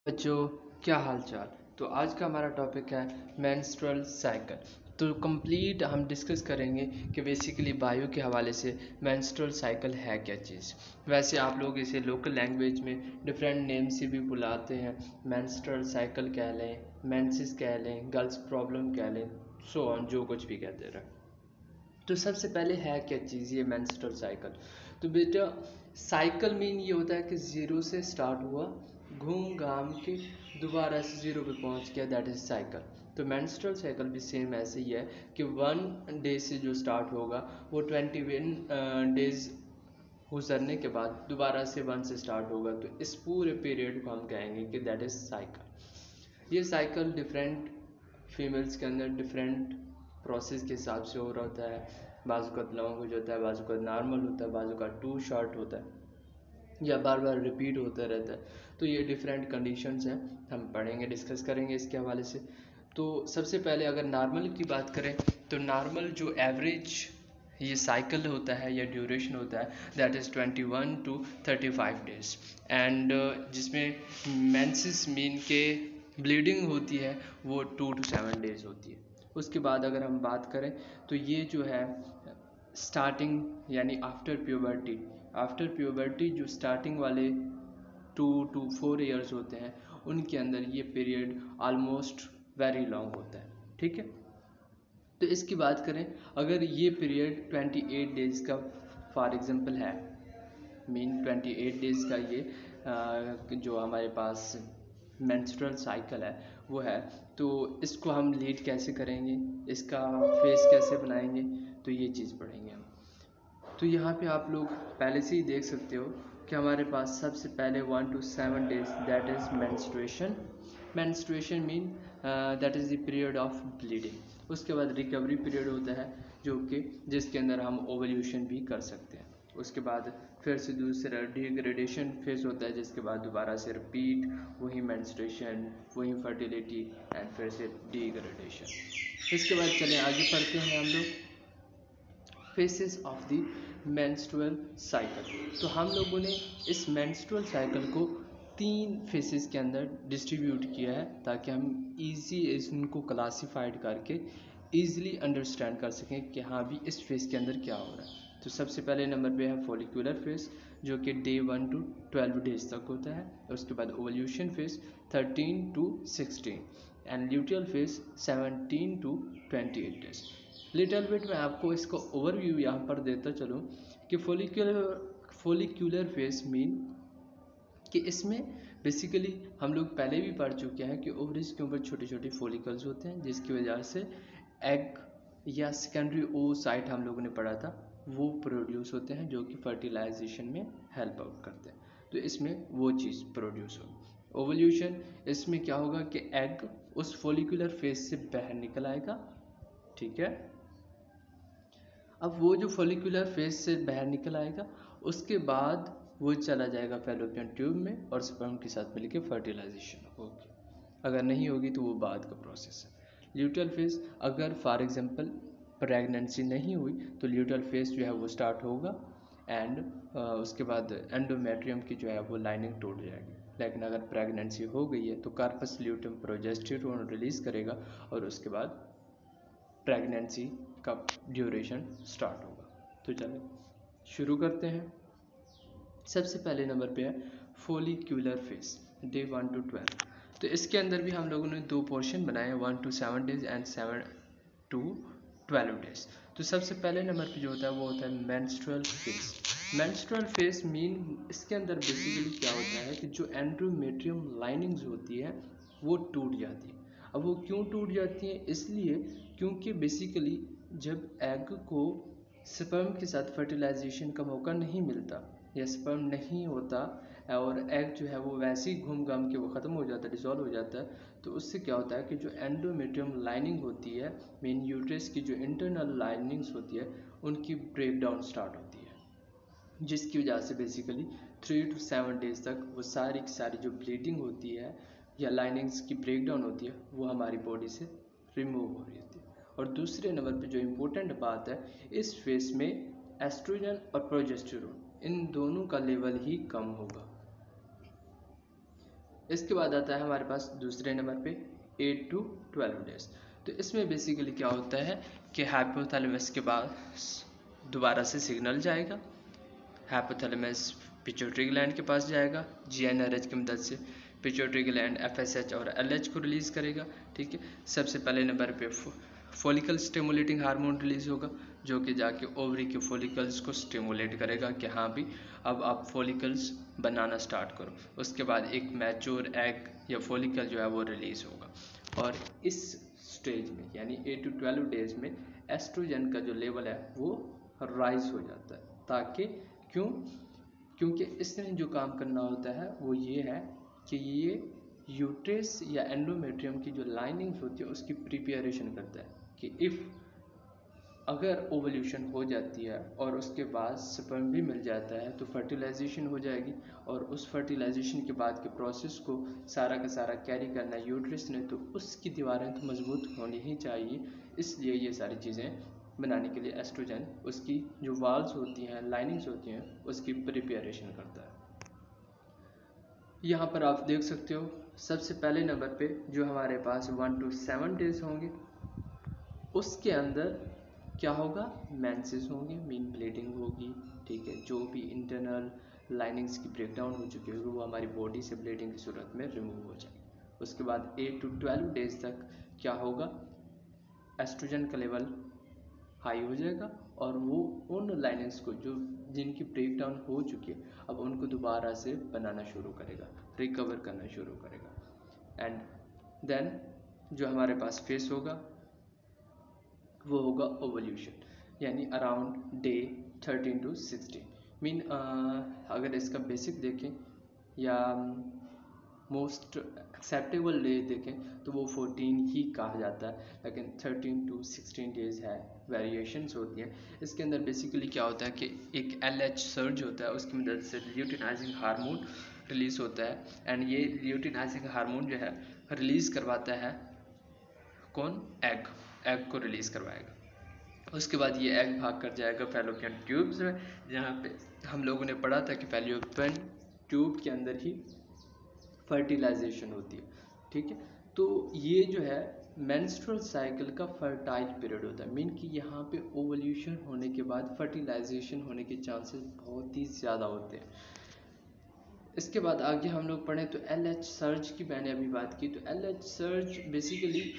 बच्चों, क्या हाल चाल। तो आज का हमारा टॉपिक है मेंस्ट्रुअल साइकिल। तो कंप्लीट हम डिस्कस करेंगे कि बेसिकली बायो के हवाले से मेंस्ट्रुअल साइकिल है क्या चीज़। वैसे आप लोग इसे लोकल लैंग्वेज में डिफरेंट नेम से भी बुलाते हैं। मेंस्ट्रुअल साइकिल कह लें, मेंसिस कह लें, गर्ल्स प्रॉब्लम कह लें, सो ऑन, जो कुछ भी कहते रहे। तो सबसे पहले है क्या चीज़ ये मेंस्ट्रुअल साइकिल। तो बेटा, साइकिल मीन ये होता है कि ज़ीरो से स्टार्ट हुआ, घूम घाम के दोबारा से ज़ीरो पे पहुंच गया, दैट इज़ साइकिल। तो मेंस्ट्रुअल साइकिल भी सेम ऐसे ही है कि 1 डे से जो स्टार्ट होगा वो 21 डेज गुजरने के बाद दोबारा से 1 से स्टार्ट होगा। तो इस पूरे पीरियड को हम कहेंगे कि दैट इज़ साइकिल। ये साइकिल डिफरेंट फीमेल्स के अंदर डिफरेंट प्रोसेस के हिसाब से हो रहा होता है। बाजू का लॉन्ग हो जाता है, बाजू का नॉर्मल होता है, बाजू का टू शॉर्ट होता है या बार बार रिपीट होता रहता है। तो ये डिफरेंट कंडीशंस हैं, हम पढ़ेंगे, डिस्कस करेंगे इसके हवाले से। तो सबसे पहले अगर नॉर्मल की बात करें तो नॉर्मल जो एवरेज ये साइकिल होता है या ड्यूरेशन होता है that is 21 to 35 days. And जिसमें मेंसेस मीन के ब्लीडिंग होती है वो 2 to 7 डेज होती है। उसके बाद अगर हम बात करें तो ये जो है स्टार्टिंग यानी आफ्टर प्यूबर्टी जो स्टार्टिंग वाले 2 to 4 ईयर्स होते हैं उनके अंदर ये पीरियड आलमोस्ट वेरी लॉन्ग होता है। ठीक है। तो इसकी बात करें, अगर ये पीरियड 28 डेज़ का फॉर एग्ज़ाम्पल है, मीन 28 डेज़ का ये जो हमारे पास मेंस्ट्रुअल साइकिल है वो है, तो इसको हम लीड कैसे करेंगे, इसका फेस कैसे बनाएंगे, तो ये चीज़ पढ़ेंगे हम। तो यहाँ पे आप लोग पहले से ही देख सकते हो कि हमारे पास सबसे पहले 1 to 7 days that is menstruation mean that is the period of bleeding. उसके बाद रिकवरी पीरियड होता है जो कि जिसके अंदर हम ओवल्यूशन भी कर सकते हैं। उसके बाद फिर से दूसरा डिग्रेडेशन फेज होता है जिसके बाद दोबारा से रिपीट वही मेंस्ट्रुएशन, वही फर्टिलिटी एंड फिर से डिग्रेडेशन। इसके बाद चलें आगे पढ़ते हैं हम लोग faces of the menstrual cycle. तो हम लोगों ने इस मेंस्ट्रुअल साइकिल को 3 फेसेस के अंदर डिस्ट्रीब्यूट किया है ताकि हम इजी इनको क्लासीफाइड करके ईजिली अंडरस्टैंड कर सकें कि हाँ भी इस फेस के अंदर क्या हो रहा है। तो सबसे पहले नंबर पे है फॉलिकुलर फेस जो कि डे 1 to 12 डेज तक होता है। उसके बाद ovulation face 13 to 16 and luteal face 17 to 28 days. Little bit मैं आपको इसका ओवरव्यू यहाँ पर देता चलूँ कि फोलिक्यूलर फेस मीन कि इसमें बेसिकली हम लोग पहले भी पढ़ चुके हैं कि ओवरीज के ऊपर छोटे छोटे फोलिकल्स होते हैं जिसकी वजह से एग या सेकेंडरी ओ साइट हम लोगों ने पढ़ा था वो प्रोड्यूस होते हैं जो कि फर्टिलाइजेशन में हेल्प आउट करते हैं। तो इसमें वो चीज़ प्रोड्यूस होगी। ओवल्यूशन, इसमें क्या होगा कि एग उस फोलिकुलर फेस से बाहर निकल आएगा। ठीक है। अब वो जो फोलिकुलर फेज से बाहर निकल आएगा उसके बाद वो चला जाएगा फैलोपियन ट्यूब में और स्पर्म के साथ मिलकर फर्टिलाइजेशन होगी। अगर नहीं होगी तो वो बाद का प्रोसेस है। ल्यूटियल फेज, अगर फॉर एग्जांपल प्रेगनेंसी नहीं हुई तो ल्यूटियल फेज जो है वो स्टार्ट होगा एंड उसके बाद एंडोमेट्रियम की जो है वो लाइनिंग टूट जाएगी। लेकिन अगर प्रेगनेंसी हो गई है तो कार्पस ल्यूटियम प्रोजेस्टेरोन रिलीज करेगा और उसके बाद प्रेगनेंसी का ड्यूरेशन स्टार्ट होगा। तो चलो शुरू करते हैं। सबसे पहले नंबर पे है फोलिक्यूलर फेस डे 1 to 12। तो इसके अंदर भी हम लोगों ने 2 पोर्शन बनाए हैं 1 to 7 days and 7 to 12 days. तो सबसे पहले नंबर पे जो होता है वो होता है menstrual face. Menstrual face mean इसके अंदर बेसिकली क्या होता है कि जो एंडोमेट्रियम लाइनिंग्स होती है वो टूट जाती है। अब वो क्यों टूट जाती हैं, इसलिए क्योंकि बेसिकली जब एग को स्पर्म के साथ फर्टिलाइजेशन का मौका नहीं मिलता या स्पर्म नहीं होता और एग जो है वो वैसे ही घूम घाम के वो ख़त्म हो जाता है, डिसॉल्व हो जाता है, तो उससे क्या होता है कि जो एंडोमेट्रियम लाइनिंग होती है, मेन यूट्रस की जो इंटरनल लाइनिंग्स होती है उनकी ब्रेक डाउन स्टार्ट होती है जिसकी वजह से बेसिकली 3 to 7 डेज तक वो सारी की सारी जो ब्लीडिंग होती है या लाइनिंग्स की ब्रेक डाउन होती है वो हमारी बॉडी से रिमूव हो रही होती है। और दूसरे नंबर पे जो इम्पोर्टेंट बात है, इस फेस में एस्ट्रोजन और प्रोजेस्टेरोन इन दोनों का लेवल ही कम होगा। इसके बाद आता है हमारे पास दूसरे नंबर पे 8 to 12 डेज। तो इसमें बेसिकली क्या होता है कि हाइपोथैलेमस के बाद दोबारा से सिग्नल जाएगा, हाइपोथैलेमस पिट्यूटरी ग्लैंड के पास जाएगा, जीएनआरएच की मदद से पिट्यूटरी ग्लैंड एफएसएच और एलएच को रिलीज़ करेगा। ठीक है, सबसे पहले नंबर पे फॉलिकल स्टिमुलेटिंग हार्मोन रिलीज होगा, जो कि जाके ओवरी के फॉलिकल्स को स्टिमुलेट करेगा कि हाँ भी अब आप फॉलिकल्स बनाना स्टार्ट करो। उसके बाद एक मैच्योर एग या फॉलिकल जो है वो रिलीज होगा, और इस स्टेज में यानी 8 to 12 डेज में एस्ट्रोजन का जो लेवल है वो राइज हो जाता है। ताकि क्योंकि इसने जो काम करना होता है वो ये है कि ये यूट्रस या एंडोमेट्रियम की जो लाइनिंग्स होती है उसकी प्रिपरेशन करता है कि इफ़ अगर ओवल्यूशन हो जाती है और उसके बाद स्पर्म भी मिल जाता है तो फर्टिलाइजेशन हो जाएगी, और उस फर्टिलाइजेशन के बाद के प्रोसेस को सारा का सारा कैरी करना है यूट्रस ने, तो उसकी दीवारें तो मजबूत होनी ही चाहिए। इसलिए ये सारी चीज़ें बनाने के लिए एस्ट्रोजन उसकी जो वाल्स होती हैं, लाइनिंग्स होती हैं, उसकी प्रिपरेशन करता है। यहाँ पर आप देख सकते हो सबसे पहले नंबर पे जो हमारे पास 1 to 7 डेज होंगे, उसके अंदर क्या होगा, मेंसेस होंगे, मीन ब्लीडिंग होगी। ठीक है, जो भी इंटरनल लाइनिंग्स की ब्रेकडाउन हो चुकी होगी वो हमारी बॉडी से ब्लीडिंग की सूरत में रिमूव हो जाएगी। उसके बाद 8 to 12 डेज तक क्या होगा, एस्ट्रोजन का लेवल हाई हो जाएगा और वो उन लाइनिंग्स को जो जिनकी ब्रेकडाउन हो चुकी है अब उनको दोबारा से बनाना शुरू करेगा, रिकवर करना शुरू करेगा। एंड देन जो हमारे पास फेस होगा वो होगा ओवल्यूशन, यानी अराउंड डे 13 to 16। मीन अगर इसका बेसिक देखें या मोस्ट एक्सेप्टेबल डे देखें तो वो 14 ही कहा जाता है, लेकिन 13 to 16 डेज है, वेरिएशंस होती हैं। इसके अंदर बेसिकली क्या होता है कि एक LH सर्ज होता है, उसकी मदद से ल्यूटिनाइजिंग हार्मोन रिलीज होता है, एंड ये ल्यूटिनाइजिंग हार्मोन जो है रिलीज करवाता है कौन, एग को रिलीज करवाएगा। उसके बाद ये एग भाग कर जाएगा फैलोपियन ट्यूब्स में, जहाँ पे हम लोगों ने पढ़ा था कि फैलोपियन ट्यूब के अंदर ही फर्टिलाइजेशन होती है। ठीक है, तो ये जो है मेंस्ट्रुअल साइकिल का फर्टाइल पीरियड होता है, मीन कि यहाँ पे ओवल्यूशन होने के बाद फर्टिलाइजेशन होने के चांसेस बहुत ही ज़्यादा होते हैं। इसके बाद आगे हम लोग पढ़ें तो LH सर्ज की मैंने अभी बात की, तो LH सर्ज बेसिकली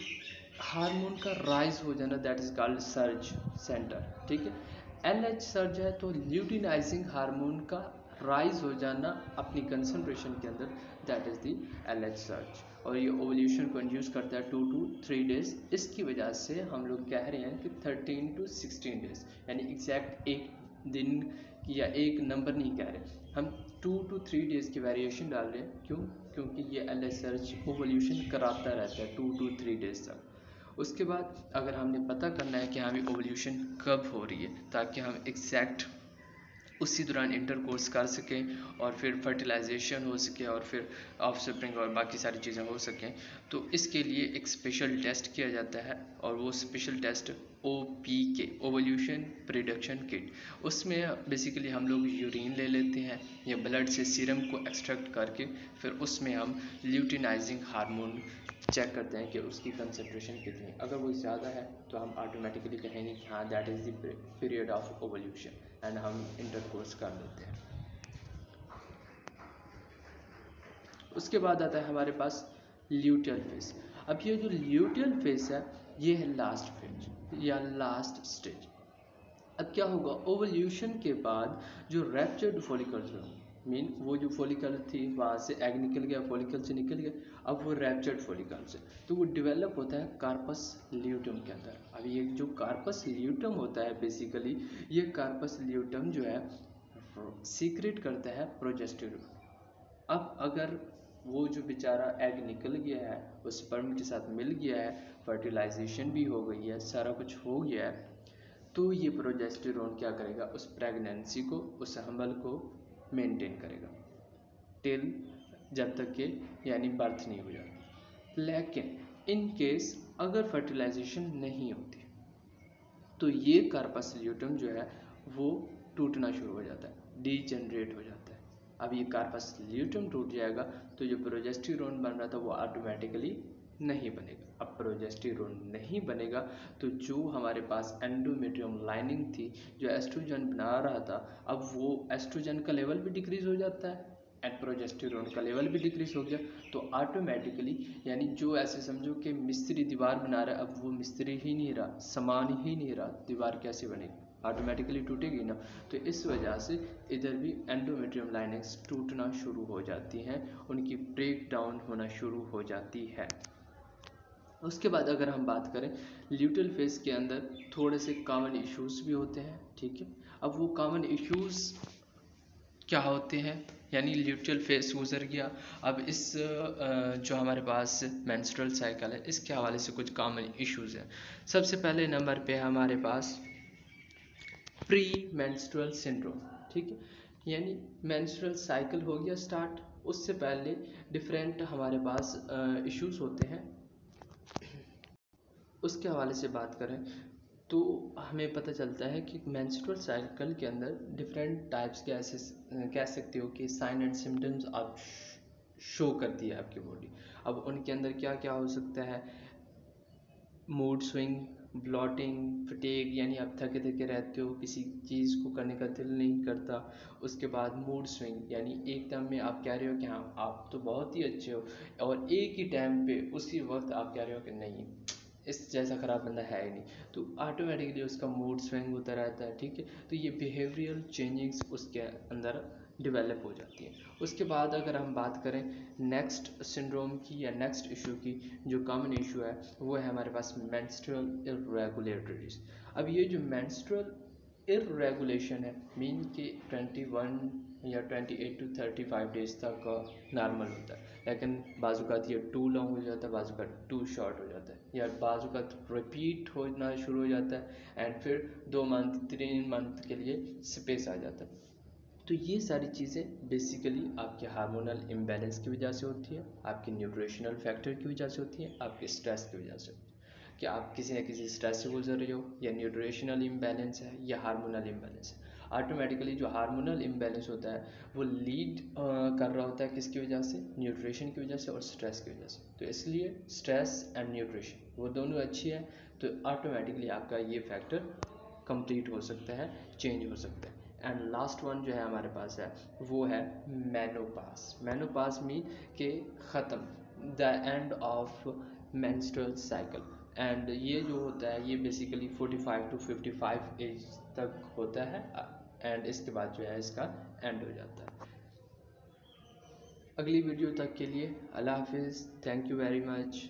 हार्मोन का राइज हो जाना, that is called surge centre. ठीक है, LH सर्ज है तो ल्यूटिनाइजिंग हार्मोन का राइज हो जाना अपनी कंसंट्रेशन के अंदर, that is the LH surge, और ये ओवल्यूशन को इंड्यूस करता है 2 to 3 डेज। इसकी वजह से हम लोग कह रहे हैं कि 13 to 16 डेज, यानी एग्जैक्ट एक दिन या एक नंबर नहीं कह रहे हम, 2 to 3 डेज की वेरिएशन डाल रहे हैं। क्यों, क्योंकि ये LH सर्ज ओवल्यूशन कराता रहता है 2 to 3 डेज तक। उसके बाद अगर हमने पता करना है कि हमें ओवल्यूशन कब हो रही है, ताकि हम एग्जैक्ट उसी दौरान इंटरकोर्स कर सकें और फिर फर्टिलाइजेशन हो सके और फिर ऑफस्प्रिंग और बाकी सारी चीज़ें हो सकें, तो इसके लिए एक स्पेशल टेस्ट किया जाता है, और वो special test OPK, ovulation prediction kit. उसमें बेसिकली हम लोग यूरिन ले लेते हैं या ब्लड से सीरम को एक्सट्रैक्ट करके फिर उसमें हम ल्यूटिनाइजिंग हार्मोन चेक करते हैं कि उसकी कंसंट्रेशन कितनी है। अगर वो ज़्यादा है तो हम ऑटोमेटिकली कहेंगे कि हाँ that is the period of ovulation, and हम इंटरकोर्स कर लेते हैं। उसके बाद आता है हमारे पास ल्यूटियल फेज। अब ये जो ल्यूटियल फेज है ये है लास्ट फेज या लास्ट स्टेज। अब क्या होगा, ओवल्यूशन के बाद जो रैप्चर्ड फॉलिकल्स होंगे, मीन वो जो फॉलिकल थी वहाँ से एग निकल गया, फॉलिकल से निकल गया, अब वो रैप्चर्ड फॉलिकल्स है, तो वो डेवलप होता है कार्पस ल्यूटम के अंदर। अब ये जो कार्पस ल्यूटम होता है बेसिकली, ये कार्पस ल्यूटम जो है सीक्रेट करता है प्रोजेस्टेरोन। अब अगर वो जो बेचारा एग निकल गया है वो स्पर्म के साथ मिल गया है, फर्टिलाइजेशन भी हो गई है, सारा कुछ हो गया है, तो ये प्रोजेस्टेरोन क्या करेगा, उस प्रेगनेंसी को, उस हमल को मेंटेन करेगा टिल जब तक के यानी बर्थ नहीं हो जाती। लेकिन इन केस अगर फर्टिलाइजेशन नहीं होती तो ये कार्पस ल्यूटम जो है वो टूटना शुरू हो जाता है, डीजेनरेट हो जाता है। अब ये कार्पस ल्यूटियम टूट जाएगा तो जो प्रोजेस्टेरोन बन रहा था वो ऑटोमेटिकली नहीं बनेगा। अब प्रोजेस्टेरोन नहीं बनेगा तो जो हमारे पास एंडोमेट्रियम लाइनिंग थी जो एस्ट्रोजन बना रहा था, अब वो एस्ट्रोजन का लेवल भी डिक्रीज हो जाता है एंड प्रोजेस्टेरोन का लेवल भी डिक्रीज हो गया तो ऑटोमेटिकली, यानी जो ऐसे समझो कि मिस्त्री दीवार बना रहा है, अब वो मिस्त्री ही नहीं रहा, समान ही नहीं रहा, दीवार कैसे बनेगी, ऑटोमेटिकली टूटेगी ना। तो इस वजह से इधर भी एंडोमेट्रियम लाइनिंग्स टूटना शुरू हो जाती हैं, उनकी ब्रेक डाउन होना शुरू हो जाती है। उसके बाद अगर हम बात करें ल्यूटल फेस के अंदर थोड़े से कॉमन इश्यूज भी होते हैं, ठीक है। अब वो कॉमन इश्यूज क्या होते हैं, यानी ल्यूटल फेस गुजर गया, अब इस जो हमारे पास मेंस्ट्रुअल साइकिल है इसके हवाले से कुछ कॉमन इश्यूज हैं। सबसे पहले नंबर पे हमारे पास प्री मेंस्ट्रुअल सिंड्रोम, ठीक है, यानी मेंस्ट्रुअल साइकिल हो गया स्टार्ट, उससे पहले डिफरेंट हमारे पास इश्यूज होते हैं। उसके हवाले से बात करें तो हमें पता चलता है कि मेंस्ट्रुअल साइकिल के अंदर डिफरेंट टाइप्स के ऐसे कह सकते हो कि साइन एंड सिम्टम्स आप शो करती है आपकी बॉडी। अब उनके अंदर क्या क्या हो सकता है, मूड स्विंग, ब्लॉटिंग, फटीग, यानी आप थके थके रहते हो, किसी चीज़ को करने का दिल नहीं करता। उसके बाद मूड स्विंग, यानी एकदम में आप कह रहे हो कि हाँ आप तो बहुत ही अच्छे हो, और एक ही टाइम पे उसी वक्त आप कह रहे हो कि नहीं इस जैसा ख़राब बंदा है ही नहीं, तो ऑटोमेटिकली उसका मूड स्विंग होता रहता है, ठीक है। तो ये बिहेवियरल चेंजिंग्स उसके अंदर डेवलप हो जाती है। उसके बाद अगर हम बात करें नेक्स्ट सिंड्रोम की या नेक्स्ट इशू की, जो कॉमन इशू है वो है हमारे पास मेंस्ट्रुअल इर्रेगुलरिटीज। अब ये जो मेंस्ट्रुअल इर्रेगुलेशन है मीन कि 21 या 28 to 35 डेज तक नॉर्मल होता है, लेकिन बाजू का ये टू लॉन्ग हो जाता है, बाजू का टू शॉर्ट हो जाता है, या बाजू का रिपीट होना शुरू हो जाता है एंड फिर 2 मंथ 3 मंथ के लिए स्पेस आ जाता है। तो ये सारी चीज़ें बेसिकली आपके हार्मोनल इम्बैलेंस की वजह से होती है, आपके न्यूट्रिशनल फैक्टर की वजह से होती है, आपके स्ट्रेस की वजह से होती है, कि आप किसी न किसी स्ट्रेस से गुजर रहे हो, या न्यूट्रिशनल इम्बैलेंस है या हार्मोनल इम्बैलेंस है। ऑटोमेटिकली जो हार्मोनल इम्बैलेंस होता है वो लीड कर रहा होता है किसकी वजह से, न्यूट्रिशन की वजह से और स्ट्रेस की वजह से। तो इसलिए स्ट्रेस एंड न्यूट्रिशन वो दोनों अच्छी है तो ऑटोमेटिकली आपका ये फैक्टर कंप्लीट हो सकता है, चेंज हो सकता है। एंड लास्ट वन जो है हमारे पास है वो है मेनोपास। मेनोपास मीन के ख़त्म, the end of menstrual cycle. And ये जो होता है ये बेसिकली 45 to 55 एज तक होता है एंड इसके बाद जो है इसका एंड हो जाता है। अगली वीडियो तक के लिए अल्लाह हाफिज़, थैंक यू वेरी मच।